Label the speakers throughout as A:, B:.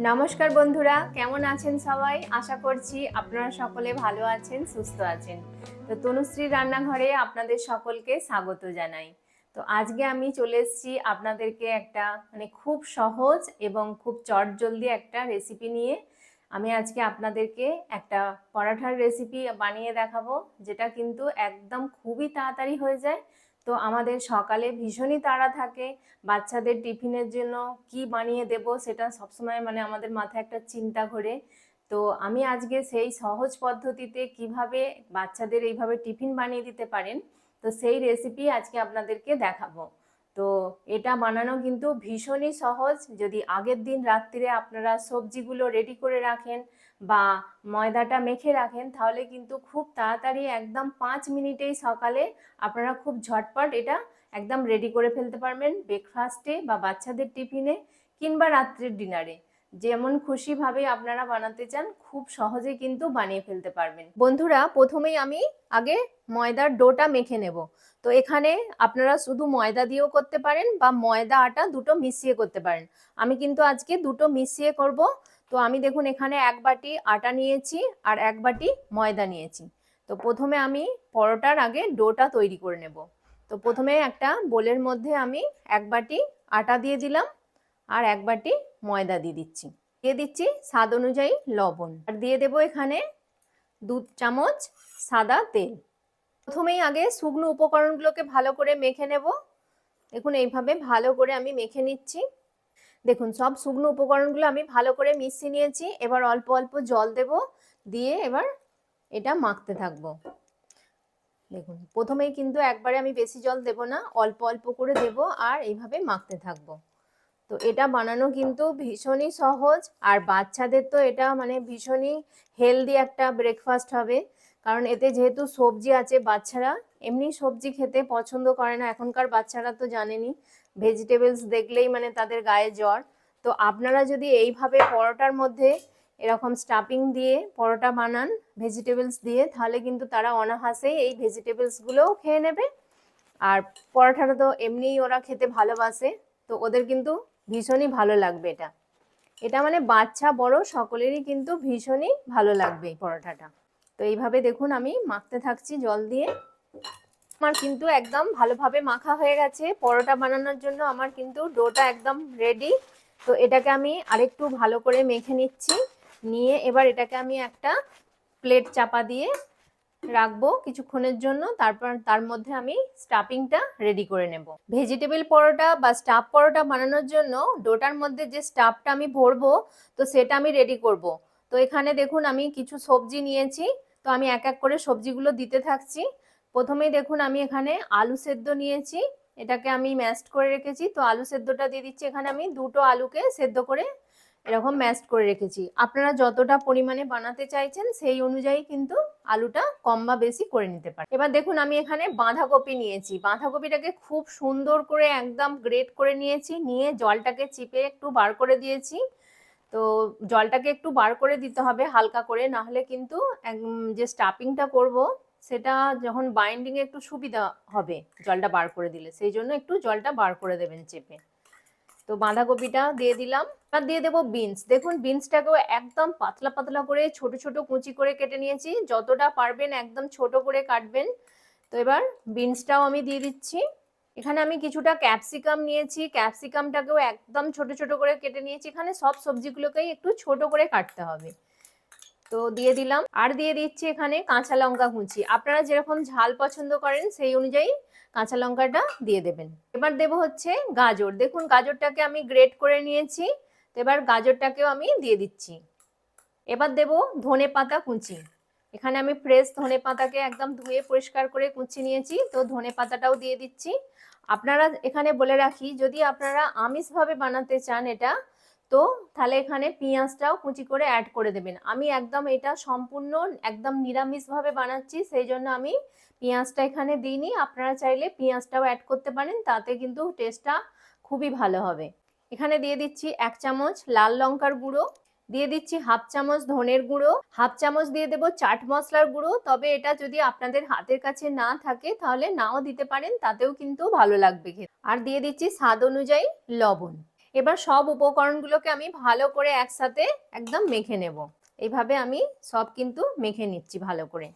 A: নমস্কার বন্ধুরা, কেমন আছেন সবাই? আশা করছি আপনারা সকলে ভালো আছেন, সুস্থ আছেন। তো তনুশ্রী রান্নাঘরে আপনাদের সকলকে স্বাগত জানাই। তো আজকে আমি চলে এসেছি আপনাদেরকে একটা খুব সহজ এবং খুব চটজলদি একটা রেসিপি নিয়ে। আমি আজকে আপনাদেরকে একটা পরাঠার রেসিপি বানিয়ে দেখাবো, যেটা কিন্তু একদম খুবই তাড়াতাড়ি হয়ে যায়। তো আমাদের সকালে ভীষণই তাড়া থাকে, বাচ্চাদের টিফিনের জন্য কি বানিয়ে দেব সেটা সবসময় আমাদের মাথায় একটা চিন্তা ঘোরে। তো আমি আজকে সেই সহজ পদ্ধতিতে কিভাবে বাচ্চাদের এইভাবে টিফিন বানিয়ে দিতে পারেন, তো সেই রেসিপি আজকে আপনাদেরকে দেখাবো। তো এটা বানানো কিন্তু ভীষণই সহজ। যদি আগের দিন রাত্রিরে আপনারা সবজিগুলো রেডি করে রাখেন বা ময়দাটা মেখে রাখেন, তাহলে কিন্তু খুব তাড়াতাড়ি একদম 5 মিনিটেই সকালে আপনারা খুব ঝটপট এটা একদম রেডি করে ফেলতে পারবেন, ব্রেকফাস্টে বা বাচ্চাদের টিফিনে কিংবা রাত্রের ডিনারে। যেমন খুশিভাবে আপনারা বানাতে চান, খুব সহজে কিন্তু বানিয়ে ফেলতে পারবেন। বন্ধুরা, প্রথমেই আমি আগে ময়দার ডোটা মেখে নেব। তো এখানে আপনারা শুধু ময়দা দিয়েও করতে পারেন বা ময়দা আটা দুটো মিশিয়ে করতে পারেন। আমি কিন্তু আজকে দুটো মিশিয়ে করব। তো আমি দেখুন এখানে 1 বাটি আটা নিয়েছি আর 1 বাটি ময়দা নিয়েছি। তো প্রথমে আমি পরোটার আগে ডোটা তৈরি করে নেব। তো প্রথমে একটা বোলের মধ্যে আমি 1 বাটি আটা দিয়ে দিলাম আর 1 বাটি ময়দা দিয়ে দিচ্ছি। দিয়ে দিচ্ছি স্বাদ অনুযায়ী লবণ, আর দিয়ে দেবো এখানে 2 চামচ সাদা তেল। প্রথমেই আগে শুকনো উপকরণগুলোকে ভালো করে মেখে নেব। দেখুন এইভাবে ভালো করে আমি মেখে নিচ্ছি। দেখুন সব শুকনো উপকরণগুলো আমি ভালো করে মিশিয়ে নিয়েছি। এবার অল্প অল্প জল দেব, দিয়ে এবার এটা মাখতে থাকবো। দেখুন প্রথমেই কিন্তু একবারে আমি বেশি জল দেব না, অল্প অল্প করে দেব আর এইভাবে মাখতে থাকবো। তো এটা বানানো কিন্তু ভীষণই সহজ, আর বাচ্চাদের তো এটা ভীষণই হেলদি একটা ব্রেকফাস্ট হবে। কারণ এতে যেহেতু সবজি আছে, বাচ্চারা এমনি সবজি খেতে পছন্দ করে না। এখনকার বাচ্চারা তো জানেনই, ভেজিটেবলস দেখলেই তাদের গায়ে জ্বর। তো আপনারা যদি এইভাবে পরোটার মধ্যে এরকম স্টাফিং দিয়ে পরোটা বানান ভেজিটেবলস দিয়ে, তাহলে কিন্তু তারা অনায়াসেই এই ভেজিটেবলসগুলোও খেয়ে নেবে। আর পরোটাটা তো এমনিই ওরা খেতে ভালোবাসে, তো ওদের কিন্তু ভীষণই ভালো লাগবে এটা। এটা বাচ্চা বড় সকলেরই কিন্তু ভীষণই ভালো লাগবে এই পরোটাটা। তো এইভাবে দেখুন আমি মাখতে থাকছি জল দিয়ে। আমার কিন্তু একদম ভালোভাবে মাখা হয়ে গেছে। পরোটা বানানোর জন্য আমার কিন্তু ডোটা একদম রেডি। তো এটাকে আমি আরেকটু ভালো করে মেখে নিচ্ছি। নিয়ে এবার এটাকে আমি একটা প্লেট চাপা দিয়ে রাখবো কিছুক্ষণের জন্য। তারপর তার মধ্যে আমি স্টাফিংটা রেডি করে নেব। ভেজিটেবল পরোটা বা স্টাফ পরোটা বানানোর জন্য ডোটার মধ্যে যে স্টাফটা আমি ভরবো, তো সেটা আমি রেডি করব। তো এখানে দেখুন আমি কিছু সবজি নিয়েছি। তো আমি এক এক করে সবজিগুলো দিতে থাকছি। প্রথমেই দেখুন আমি এখানে আলু সেদ্ধ নিয়েছি, এটাকে আমি ম্যাশড করে রেখেছি। তো আলু সেদ্ধটা দিয়ে দিচ্ছি। এখানে আমি দুটো আলুকে সেদ্ধ করে এরকম ম্যাশড করে রেখেছি। আপনারা যতটা পরিমাণে বানাতে চাইছেন সেই অনুযায়ী কিন্তু আলুটা কম বা বেশি করে নিতে পারেন। এবার দেখুন আমি এখানে বাঁধাকপি নিয়েছি। বাঁধাকপিটাকে খুব সুন্দর করে একদম গ্রেট করে নিয়েছি, নিয়ে জলটাকে চিপে একটু বার করে দিয়েছি। তো জলটাকে একটু বার করে দিতে হবে হালকা করে, না হলে কিন্তু যে স্টাফিংটা করব সেটা যখন বাইন্ডিং এ একটু সুবিধা হবে জলটা বার করে দিলে, সেই জন্য একটু জলটা বার করে দেবেন চেপে। তো বাঁধাকপিটা দিয়ে দিলাম। আর দিয়ে দেবো বিনস। দেখুন বিনসটাকেও একদম পাতলা পাতলা করে ছোট ছোট কুচি করে কেটে নিয়েছি। যতটা পারবেন একদম ছোট করে কাটবেন। তো এবার বিনসটাও আমি দিয়ে দিচ্ছি। এখানে আমি কিছুটা ক্যাপসিকাম নিয়েছি, ক্যাপসিকামটাকেও একদম ছোট ছোট করে কেটে নিয়েছি। এখানে সব সবজিগুলোকেই একটু ছোট করে কাটতে হবে। তো দিয়ে দিলাম। আর দিয়ে দিচ্ছি এখানে কাঁচা লঙ্কা কুচি। আপনারা যেরকম ঝাল পছন্দ করেন সেই অনুযায়ী কাঁচা লঙ্কাটা দিয়ে দেবেন। এবার দেব হচ্ছে গাজর। দেখুন গাজরটাকে আমি গ্রেট করে নিয়েছি। তো এবার গাজরটাকেও আমি দিয়ে দিচ্ছি। এবার দেব ধনে পাতা কুচি। এখানে আমি ফ্রেশ ধনে পাতাকে একদম ধুয়ে পরিষ্কার করে কুচি নিয়েছি। তো ধনে পাতাটাও দিয়ে দিচ্ছি। আপনারা এখানে বলে রাখি, যদি আপনারা আমিষভাবে বানাতে চান এটা, তো তাহলে এখানে পেঁয়াজটাও কুচি করে অ্যাড করে দেবেন। আমি একদম এটা সম্পূর্ণ একদম নিরামিষভাবে বানাচ্ছি, সেই জন্য আমি পেঁয়াজটা এখানে দিইনি। আপনারা চাইলে পেঁয়াজটাও অ্যাড করতে পারেন, তাতে কিন্তু টেস্টটা খুবই ভালো হবে। এখানে দিয়ে দিচ্ছি 1 চামচ লাল লঙ্কার গুঁড়ো, দিয়ে দিচ্ছি 1/2 চামচ ধনের গুঁড়ো, 1/2 চামচ দিয়ে দেবো চাট মশলার গুঁড়ো। তবে এটা যদি আপনাদের হাতের কাছে না থাকে তাহলে নাও দিতে পারেন, তাতেও কিন্তু ভালো লাগবে খেতে। আর দিয়ে দিচ্ছি স্বাদ অনুযায়ী লবণ। এবার সব উপকরণগুলোকে আমি ভালো করে একসাথে একদম মেখে নেব। এইভাবে আমি সব কিন্তু মেখে নিচ্ছি ভালো করে।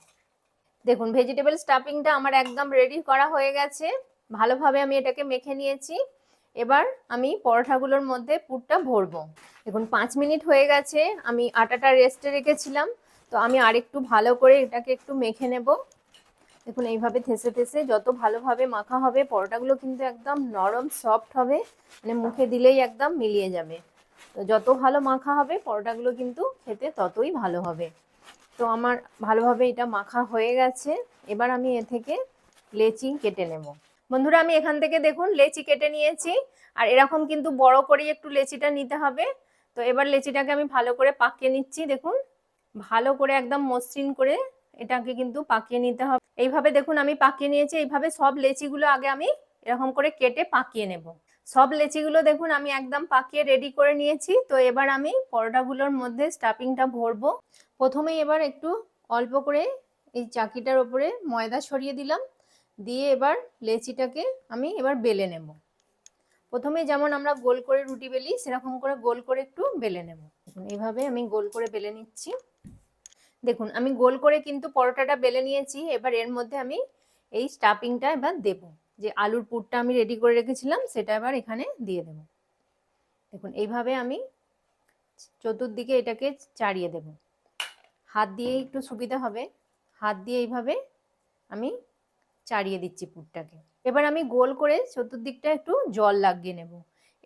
A: দেখুন ভেজিটেবল স্টাফিংটা আমার একদম রেডি করা হয়ে গেছে। ভালোভাবে আমি এটাকে মেখে নিয়েছি। এবার আমি পরোটাগুলোর মধ্যে পুরটা ভরবো। দেখুন 5 মিনিট হয়ে গেছে, আমি আটাটা রেস্টে রেখেছিলাম। তো আমি আরেকটু ভালো করে এটাকে একটু মেখে নেব। দেখুন এইভাবে থেসে থেসে যত ভালোভাবে মাখা হবে পরোটাগুলো কিন্তু একদম নরম সফট হবে, মানে মুখে দিলেই একদম মিলিয়ে যাবে। তো যত ভালো মাখা হবে পরোটাগুলো কিন্তু খেতে ততই ভালো হবে। তো আমার ভালোভাবে এটা মাখা হয়ে গেছে। এবার আমি এ থেকে লেচি কেটে নেব। বন্ধুরা আমি এখান থেকে দেখুন লেচি কেটে নিয়েছি। আর এরকম কিন্তু বড় করেই একটু লেচিটা নিতে হবে। তো এবার লেচিটাকে আমি ভালো করে পাকিয়ে নিচ্ছি। দেখুন ভালো করে একদম মসৃণ করে এটাকে কিন্তু পাকিয়ে নিতে হবে। এইভাবে দেখুন আমি পাকিয়ে নিয়েছি। এইভাবে সব লেচিগুলো আগে আমি এরকম করে কেটে পাকিয়ে নেব। সব লেচিগুলো দেখুন আমি একদম পাকিয়ে রেডি করে নিয়েছি। তো এবার আমি পরোটাগুলোর মধ্যে স্টাফিংটা ভরবো। প্রথমেই এবার একটু অল্প করে এই চাকিটার ওপরে ময়দা ছড়িয়ে দিলাম, দিয়ে এবার লেচিটাকে আমি এবার বেলে নেব। প্রথমে যেমন আমরা গোল করে রুটি বেলি সেরকম করে গোল করে একটু বেলে নেব। এইভাবে আমি গোল করে বেলে নিচ্ছি। দেখুন আমি গোল করে কিন্তু পরোটাটা বেলে নিয়েছি। এবার এর মধ্যে আমি এই স্টাফিংটা এবার দেব, যে আলুর পুরটা আমি রেডি করে রেখেছিলাম সেটা এবার এখানে দিয়ে দেব। দেখুন এইভাবে আমি চতুর্দিকে এটাকে চাড়িয়ে দেব। হাত দিয়ে একটু সুবিধা হবে, হাত দিয়ে এইভাবে আমি চাড়িয়ে দিচ্ছি পুরটাকে। এবার আমি গোল করে চতুর্দিকটা একটু জল লাগিয়ে নেব।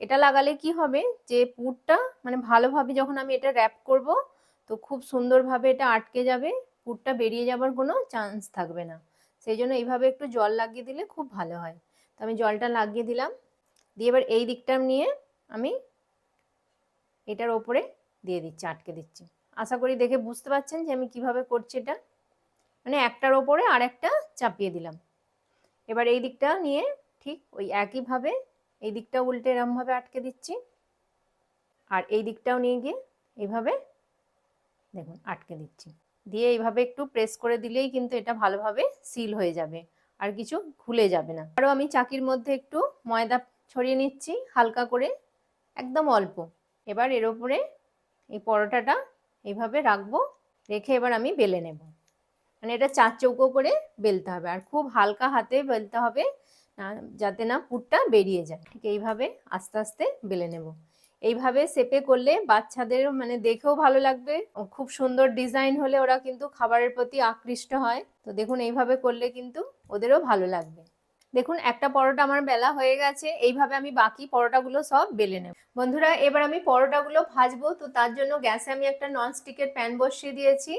A: এটা লাগালে কি হবে যে পুরটা মানে ভালোভাবে যখন আমি এটা র্যাপ করব তো খুব সুন্দরভাবে এটা আটকে যাবে, পুরটা বেরিয়ে যাবার কোনো চান্স থাকবে না। সেই জন্য এইভাবে একটু জল লাগিয়ে দিলে খুব ভালো হয়। তো আমি জলটা লাগিয়ে দিলাম, দিয়ে এবার এই দিকটা নিয়ে আমি এটার ওপরে দিয়ে দিচ্ছি, আটকে দিচ্ছি। আশা করি দেখে বুঝতে পারছেন যে আমি কিভাবে করছি এটা, মানে একটার ওপরে আর একটা চাপিয়ে দিলাম। এবার এই দিকটা নিয়ে ঠিক ওই একইভাবে এই দিকটা উল্টে এরমভাবে আটকে দিচ্ছি, আর এই দিকটাও নিয়ে গিয়ে এইভাবে দেখুন আটকে দিচ্ছি। দিয়ে এইভাবে একটু প্রেস করে দিলেই কিন্তু এটা ভালোভাবে সিল হয়ে যাবে, আর কিছু খুলে যাবে না। আরও আমি চাকির মধ্যে একটু ময়দা ছড়িয়ে নিচ্ছি হালকা করে, একদম অল্প। এবার এর ওপরে এই পরোটাটা এইভাবে রাখবো, রেখে এবার আমি বেলে নেব। মানে এটা 4 চৌকো করে বেলতে হবে, আর খুব হালকা হাতে বেলতে হবে যাতে না পুরটা বেরিয়ে যায়। ঠিক এইভাবে আস্তে আস্তে বেলে নেব। এইভাবে শেপে করলে বাচ্চাদের মানে দেখেও ভালো লাগবে, খুব সুন্দর ডিজাইন হলে ওরা কিন্তু খাবারের প্রতি আকৃষ্ট হয়। তো দেখুন এইভাবে করলে কিন্তু ওদেরও ভালো লাগবে। দেখুন একটা পরোটা আমার বেলা হয়ে গেছে। এইভাবে আমি বাকি পরোটাগুলো সব বেলে নেব। বন্ধুরা এবার আমি পরোটাগুলো ভাজবো। তো তার জন্য গ্যাসে আমি একটা ননস্টিকের প্যান বসিয়ে দিয়েছি।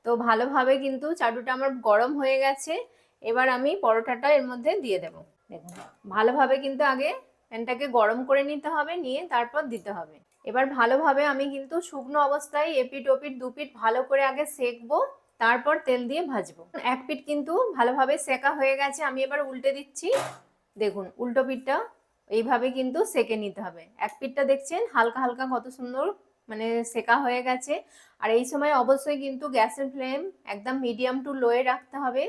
A: তো ভালোভাবে কিন্তু চাটুটা আমার গরম হয়ে গেছে। এবার আমি পরোটাটা এর মধ্যে দিয়ে দেব। দেখুন ভালোভাবে কিন্তু আগে প্যানটাকে গরম করে নিতে হবে, নিয়ে তারপর দিতে হবে। এবার ভালোভাবে আমি কিন্তু শুকনো অবস্থায় এপিঠ ওপিঠ দুপিঠ ভালো করে আগে সেকবো, তারপর তেল দিয়ে ভাজবো। এক পিঠ কিন্তু ভালোভাবে সেকা হয়ে গেছে, আমি এবার উল্টে দিচ্ছি। দেখুন উল্টো পিঠটা এইভাবে কিন্তু সেকে নিতে হবে। এক পিঠটা দেখছেন হালকা হালকা কত সুন্দর মানে সেকা হয়ে গেছে। আর এই সময় অবশ্যই কিন্তু গ্যাসের ফ্লেম একদম মিডিয়াম টু লোয়ে রাখতে হবে।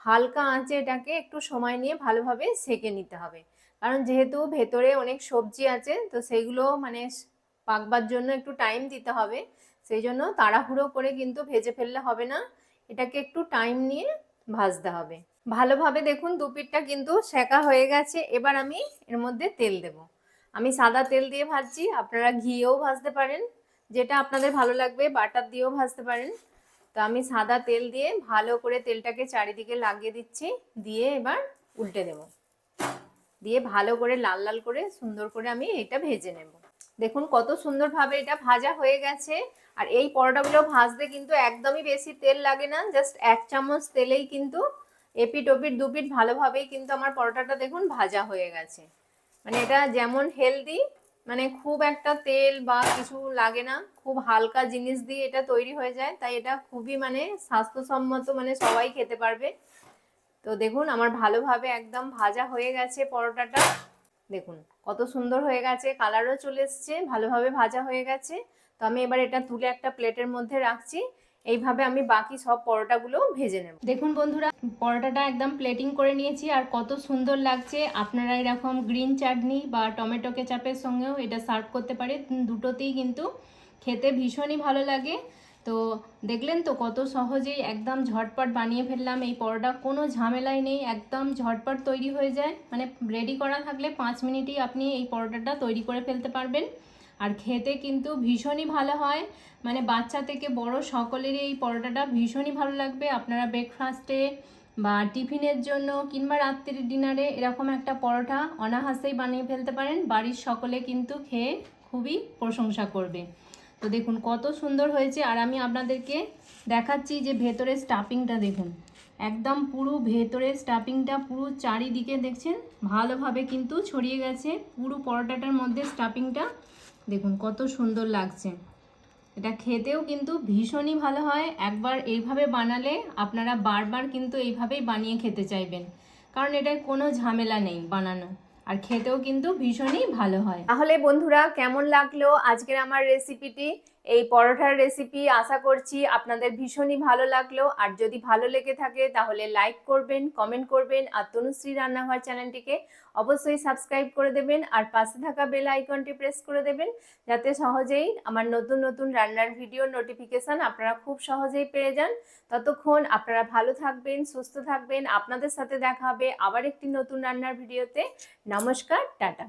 A: হালকা আঁচে এটাকে একটু সময় নিয়ে ভালোভাবে সেকে নিতে হবে, কারণ যেহেতু ভেতরে অনেক সবজি আছে তো সেইগুলো মানে পাকবার জন্য একটু টাইম দিতে হবে। সেই জন্য তাড়াহুড়ো করে কিন্তু ভেজে ফেললে হবে না, এটাকে একটু টাইম নিয়ে ভাজতে হবে। ভালোভাবে দেখুন দুপিঠটা কিন্তু সেকা হয়ে গেছে। এবার আমি এর মধ্যে তেল দেব। আমি সাদা তেল দিয়ে ভাজছি, আপনারা ঘিয়েও ভাজতে পারেন, যেটা আপনাদের ভালো লাগবে, বাটার দিয়েও ভাজতে পারেন। তো আমি সাদা তেল দিয়ে ভালো করে তেলটাকে চারিদিকে লাগিয়ে দিচ্ছি, দিয়ে এবার উল্টে দেব, দিয়ে ভালো করে লাল লাল করে সুন্দর করে আমি এটা ভেজে নেব। দেখুন কত সুন্দরভাবে এটা ভাজা হয়ে গেছে। আর এই পরোটাগুলো ভাজতে কিন্তু একদমই বেশি তেল লাগে না, জাস্ট 1 চামচ তেলেই কিন্তু এপিঠ ওপিঠ দুপিঠ ভালোভাবেই কিন্তু আমার পরোটাটা দেখুন ভাজা হয়ে গেছে। মানে এটা যেমন হেলদি, মানে খুব একটা তেল বা কিছু লাগে না, খুব হালকা জিনিস দিয়ে এটা তৈরি হয়ে যায়, তাই এটা খুবই মানে স্বাস্থ্যসম্মত, মানে সবাই খেতে পারবে। তো দেখুন আমার ভালোভাবে একদম ভাজা হয়ে গেছে পরোটাটা। দেখুন কত সুন্দর হয়ে গেছে, কালারও চলে এসছে, ভালোভাবে ভাজা হয়ে গেছে। তো আমি এবার এটা তুলে একটা প্লেটের মধ্যে রাখছি। এইভাবে আমি বাকি সব পরোটাগুলো ভেজে নেব। দেখুন বন্ধুরা, পরোটাটা একদম প্লেটিং করে নিয়েছি আর কত সুন্দর লাগছে। আপনারা এরকম গ্রিন চাটনি বা টমেটো কেচাপের সঙ্গেও এটা সার্ভ করতে পারে, দুটোতেই কিন্তু খেতে ভীষণই ভালো লাগে। তো দেখলেন তো কত সহজেই একদম ঝটপট বানিয়ে ফেললাম এই পরোটা, কোনো ঝামেলাই নেই, একদম ঝটপট তৈরি হয়ে যায়। মানে রেডি করা থাকলে 5 মিনিটেই আপনি এই পরোটাটা তৈরি করে ফেলতে পারবেন। আর খেতে কিন্তু ভীষণই ভালো হয়, মানে বাচ্চা থেকে বড় সকলেরই এই পরোটাটা ভীষণই ভালো লাগবে। আপনারা ব্রেকফাস্টে বা টিফিনের জন্য কিংবা রাত্রির ডিনারে এরকম একটা পরোটা অনায়াসেই বানিয়ে ফেলতে পারেন, বাড়ির সকলে কিন্তু খেয়ে খুবই প্রশংসা করবে। তো দেখুন কত সুন্দর হয়েছে। আর আমি আপনাদেরকে দেখাচ্ছি যে ভেতরের স্টাফিংটা দেখুন, একদম পুরো ভেতরের স্টাফিংটা পুরো চারিদিকে দেখছেন ভালোভাবে কিন্তু ছড়িয়ে গেছে পুরো পরোটাটার মধ্যে স্টাফিংটা। দেখুন কত সুন্দর লাগছে। এটা খেতেও কিন্তু ভীষণই ভালো হয়। একবার এইভাবে বানালে আপনারা বারবার কিন্তু এইভাবেই বানিয়ে খেতে চাইবেন, কারণ এটায় কোনো ঝামেলা নেই বানানো, আর খেতেও কিন্তু ভীষণই ভালো হয়। তাহলে বন্ধুরা, কেমন লাগলো আজকের আমার রেসিপিটি, এই পরোটার রেসিপি? আশা করছি আপনাদের ভীষণই ভালো লাগলো। আর যদি ভালো লেগে থাকে তাহলে লাইক করবেন, কমেন্ট করবেন, আর তনুশ্রী রান্নাঘর চ্যানেলটিকে অবশ্যই সাবস্ক্রাইব করে দেবেন, আর পাশে থাকা বেল আইকনটি প্রেস করে দেবেন, যাতে সহজেই আমার নতুন নতুন রান্নার ভিডিও নোটিফিকেশন আপনারা খুব সহজেই পেয়ে যান। ততক্ষণ আপনারা ভালো থাকবেন, সুস্থ থাকবেন। আপনাদের সাথে দেখা হবে আবার একটি নতুন রান্নার ভিডিওতে। নমস্কার, টাটা।